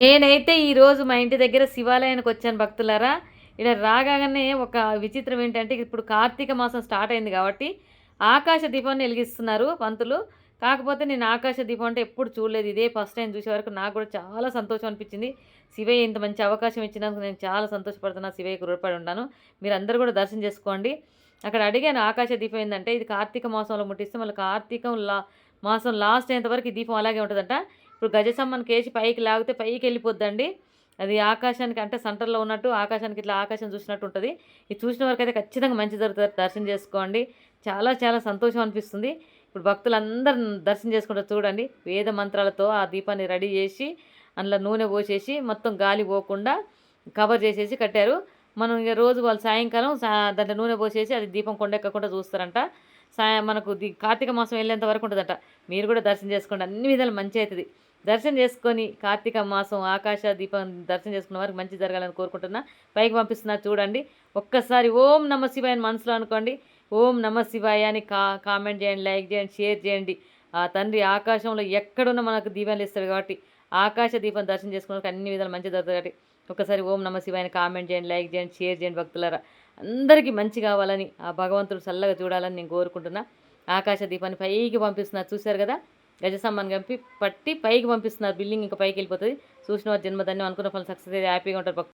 నేనైతే ఈరోజు మా ఇంటి దగ్గర శివాలయానికి వచ్చాను భక్తులారా. ఈడ రాగానే ఒక విచిత్రం ఏంటంటే, ఇప్పుడు కార్తీక మాసం స్టార్ట్ అయింది కాబట్టి, ఆకాశ దీపాన్ని ఎలిగిస్తున్నారు పంతులు. కాకపోతే నేను ఆకాశ దీపం అంటే ఎప్పుడు చూడలేదు. ఇదే ఫస్ట్ టైమ్ చూసే వరకు నాకు కూడా చాలా సంతోషం అనిపించింది. శివయ్య ఇంత మంచి అవకాశం ఇచ్చినందుకు నేను చాలా సంతోషపడుతున్నా. శివయ్యకి రుణపడి ఉన్నాను. మీరందరూ కూడా దర్శనం చేసుకోండి. అక్కడ అడిగాను ఆకాశ దీపం ఏందంటే, ఇది కార్తీక మాసంలో ముట్టిస్తే మళ్ళీ కార్తీకం మాసం లాస్ట్ అయ్యేంత వరకు ఈ దీపం అలాగే ఉంటుందంట. ఇప్పుడు గజసమ్మని కేసి పైకి లాగితే పైకి వెళ్ళిపోద్దండి. అది ఆకాశానికి అంటే సెంటర్‌లో ఉన్నట్టు ఆకాశానికి ఇట్లా ఆకాశం చూసినట్టు ఉంటది. ఇది చూసిన వరకైతే ఖచ్చితంగా మంచి జరుగుతది. దర్శనం చేసుకోండి. చాలా చాలా సంతోషం అనిపిస్తుంది. ఇప్పుడు భక్తులందరూ దర్శనం చేసుకుంటారు చూడండి. వేద మంత్రాలతో ఆ దీపాన్ని రెడీ చేసి, అందులో నూనె పోసేసి మొత్తం గాలి పోకుండా కవర్ చేసేసి కట్టారు. మనం ఇగ రోజు వాళ్ళు సాయంకాలం దాంట్లో నూనె పోసేసి అది దీపం కొండెక్కకుండా చూస్తారంట. మనకు కార్తీక మాసం వెళ్ళేంత వరకు ఉంటదంట. మీరు కూడా దర్శనం చేసుకోండి. అన్ని విధాలు మంచి అయితది. దర్శనం చేసుకొని కార్తీక మాసం ఆకాశ దీపం దర్శనం చేసుకున్న వారికి మంచి జరగాలని కోరుకుంటున్నా. పైకి పంపిస్తున్నారు చూడండి. ఒక్కసారి ఓం నమ శివాయ అని మనసులో అనుకోండి. ఓం నమ శివాయ అని కామెంట్ చేయండి, లైక్ చేయండి, షేర్ చేయండి. ఆ తండ్రి ఆకాశంలో ఎక్కడున్నా మనకు దీవెనలు ఇస్తాడు కాబట్టి ఆకాశ దీపం దర్శనం చేసుకున్న అన్ని విధాలు మంచి జరుగుతుంది కాబట్టి ఒకసారి ఓం నమ శివాయ అని కామెంట్ చేయండి, లైక్ చేయండి, షేర్ చేయండి భక్తులారా. అందరికీ మంచి కావాలని ఆ భగవంతుడు చల్లగా చూడాలని నేను కోరుకుంటున్నా. ఆకాశ దీపాన్ని పైకి పంపిస్తున్నారు చూశారు కదా. గజస్తంభాన్ని పట్టి పైకి పంపిస్తున్నారు. బిల్డింగ్ ఇంకా పైకి వెళ్ళిపోతుంది. చూసిన వారి జన్మధన్యం అనుకున్న పనులు సక్సెస్ అయితే హ్యాపీగా ఉంటారు.